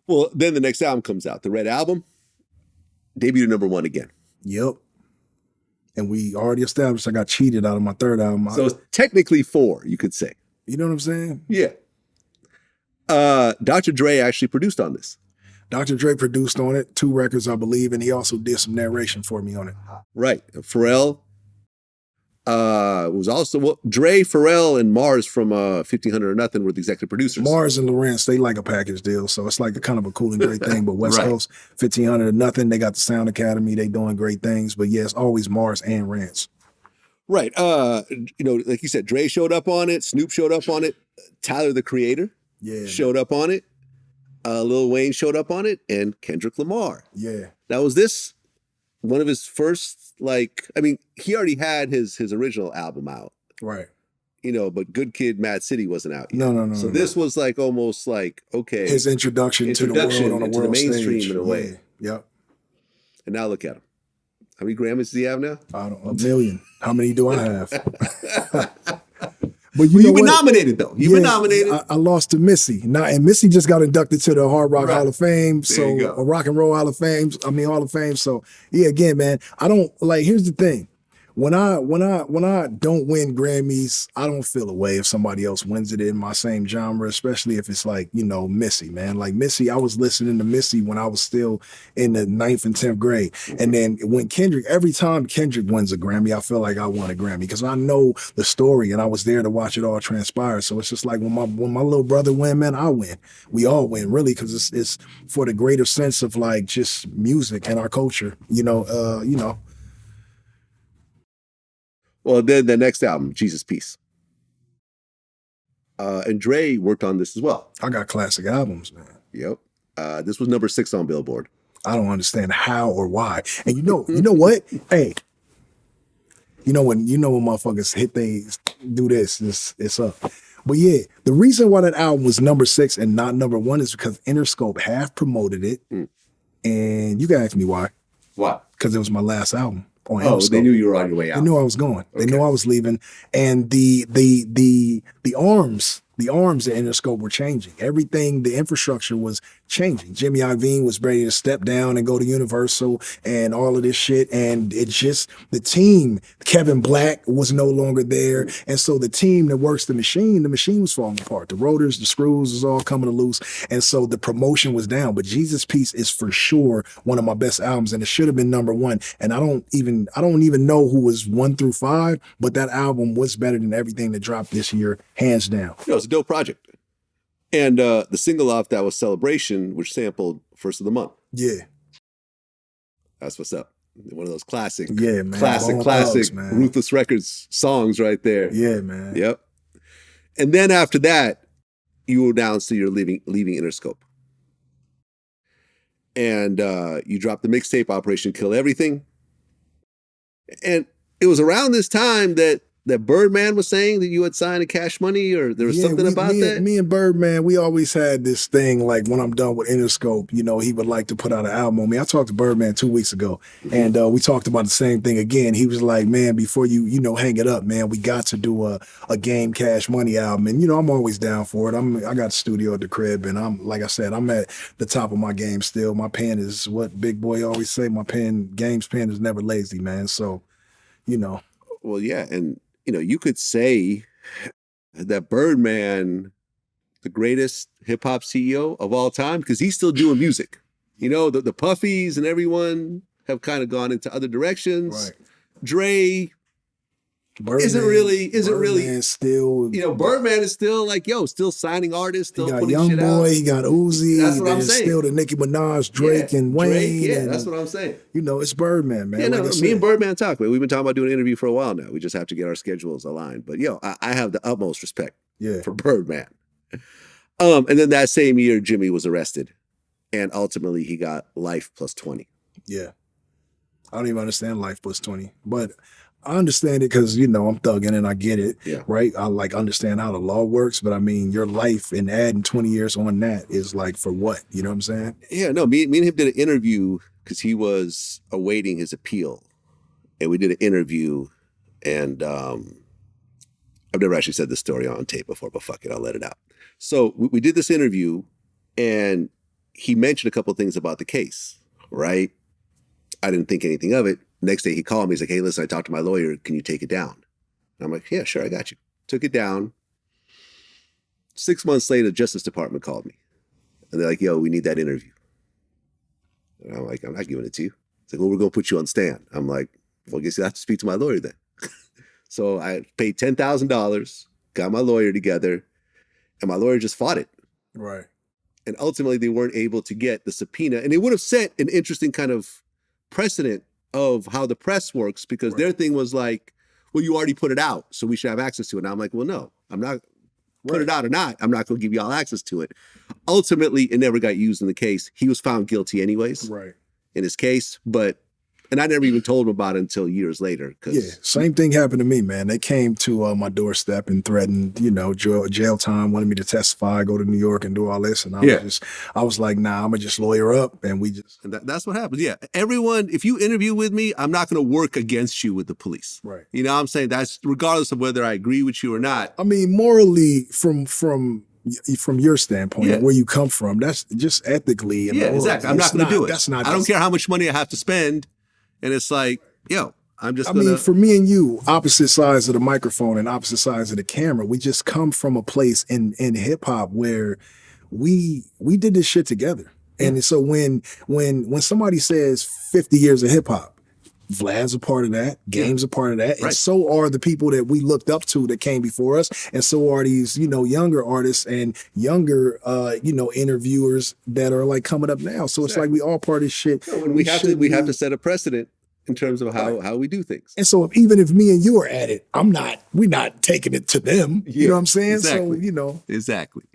Well, then the next album comes out. The Red Album debuted #1 again. Yep. And we already established I got cheated out of my third album. So it's technically 4, you could say. You know what I'm saying? Yeah. Dr. Dre actually produced on this. Dr. Dre produced on it, 2 records, I believe, and he also did some narration for me on it. Right. Pharrell was also, well, Dre, Pharrell, and Mars from 1500 or Nothin were the executive producers. Mars and Lawrence, they like a package deal, so it's like a kind of a cool and great thing. But West Right. Coast, 1500 or Nothin, they got the Sound Academy, they doing great things. But yeah, it's always Mars and Rance. Right. Like you said, Dre showed up on it. Snoop showed up on it. Tyler, the Creator, showed up on it. Lil Wayne showed up on it, and Kendrick Lamar. Yeah. Now, was this one of his first, he already had his original album out. Right. But Good Kid, Mad City wasn't out yet. No. So this was almost okay. His introduction to the world on a into world the mainstream stage. in a way. Yep. And now look at him. How many Grammys does he have now? I don't know, 1 million. How many do I have? But you've been nominated, though. You've been nominated. I lost to Missy. And Missy just got inducted to the Hard Rock Hall of Fame. There you go. Rock and Roll Hall of Fame. Hall of Fame. So yeah, again, man, I don't here's the thing. When I don't win Grammys, I don't feel a way if somebody else wins it in my same genre, especially if it's Missy, man. Like Missy, I was listening to Missy when I was still in the 9th and 10th grade. And then when every time Kendrick wins a Grammy, I feel like I won a Grammy because I know the story and I was there to watch it all transpire. So it's just like when my little brother win, man, I win. We all win, really, because it's for the greater sense of just music and our culture, Well, then the next album, Jesus Peace. And Dre worked on this as well. I got classic albums, man. Yep. This was #6 on Billboard. I don't understand how or why. And you know what? Hey, when motherfuckers do this, it's up. But yeah, the reason why that album was #6 and not #1 is because Interscope half promoted it. And you can ask me why. Why? Because it was my last album. They knew you were on your way out. They knew I was going. They knew I was leaving. And the arms at Interscope were changing. Everything, the infrastructure was changing. Jimmy Iovine was ready to step down and go to Universal and all of this shit. And it just, the team, Kevin Black was no longer there. And so the team that works the machine was falling apart. The rotors, the screws was all coming loose. And so the promotion was down. But Jesus Peace is for sure one of my best albums. And it should have been #1. And I don't even know who was 1 through 5, but that album was better than everything that dropped this year, hands down. It's a dope project. And the single off that was Celebration, which sampled First of the Month. Yeah. That's what's up. One of those classic, man. classic Thugs, man. Ruthless Records songs right there. Yeah, man. Yep. And then after that, you announced that you're leaving Interscope. And you dropped the mixtape Operation Kill Everything. And it was around this time that Birdman was saying that you had signed a Cash Money, or there was something about that? Me and Birdman, we always had this thing, like when I'm done with Interscope, he would like to put out an album on me. I talked to Birdman 2 weeks ago, and we talked about the same thing again. He was like, man, before you hang it up, man, we got to do a Game Cash Money album. And, I'm always down for it. I got a studio at the crib, and I'm at the top of my game still. My pen is what Big Boy always say, Game's pen is never lazy, man. So, Well, yeah, and you could say that Birdman, the greatest hip hop CEO of all time, because he's still doing music. The Puffies and everyone have kind of gone into other directions. Right. Dre Birdman, isn't really still. Birdman is still still signing artists, still he got putting Young shit Boy, out. he got Uzi. That's what I'm there's saying. Still the Nicki Minaj, Drake, and Wayne. Drake, that's what I'm saying. It's Birdman, man. Yeah, like no, me and Birdman talk. We've been talking about doing an interview for a while now. We just have to get our schedules aligned. But I have the utmost respect for Birdman. And then that same year, Jimmy was arrested, and ultimately he got life plus 20. Yeah, I don't even understand life plus 20, but I understand it because, I'm thugging and I get it, right? I understand how the law works, but I mean, your life and adding 20 years on that is for what? You know what I'm saying? Yeah, no, me and him did an interview because he was awaiting his appeal. And we did an interview, and I've never actually said this story on tape before, but fuck it, I'll let it out. So we did this interview, and he mentioned a couple of things about the case, right? I didn't think anything of it. Next day he called me. He's like, hey, listen, I talked to my lawyer. Can you take it down? And I'm like, yeah, sure, I got you. Took it down. 6 months later, the Justice Department called me. And they're like, yo, we need that interview. And I'm like, I'm not giving it to you. It's like, well, we're going to put you on stand. I'm like, well, I guess you have to speak to my lawyer then. So I paid $10,000, got my lawyer together, and my lawyer just fought it. Right. And ultimately, they weren't able to get the subpoena. And it would have set an interesting kind of precedent of how the press works, because their thing was like, well, you already put it out, so we should have access to it. And I'm like, well, no, I'm not. Put it out or not, I'm not going to give y'all access to it. Ultimately, it never got used in the case. He was found guilty anyways in his case, and I never even told him about it until years later. Yeah, same thing happened to me, man. They came to my doorstep and threatened, jail time, wanted me to testify, go to New York and do all this. And I was like, nah, I'm going to just lawyer up. And we just. And that's what happens. Yeah. Everyone, if you interview with me, I'm not going to work against you with the police. Right. You know what I'm saying? That's regardless of whether I agree with you or not. I mean, morally, from your standpoint, and where you come from, that's just ethically. And exactly. I'm not going to do it. That's not. I don't care how much money I have to spend. And it's like, yo, I'm just I mean, for me and you, opposite sides of the microphone and opposite sides of the camera, we just come from a place in hip hop where we did this shit together. And so when somebody says 50 years of hip hop, Vlad's a part of that, Game's a part of that, and so are the people that we looked up to that came before us, and so are these, younger artists and younger, interviewers that are like coming up now. So it's like we all part of this shit. No, we have to set a precedent in terms of how we do things. And so even if me and you are at it, we're not taking it to them. You know what I'm saying? Exactly. So, Exactly.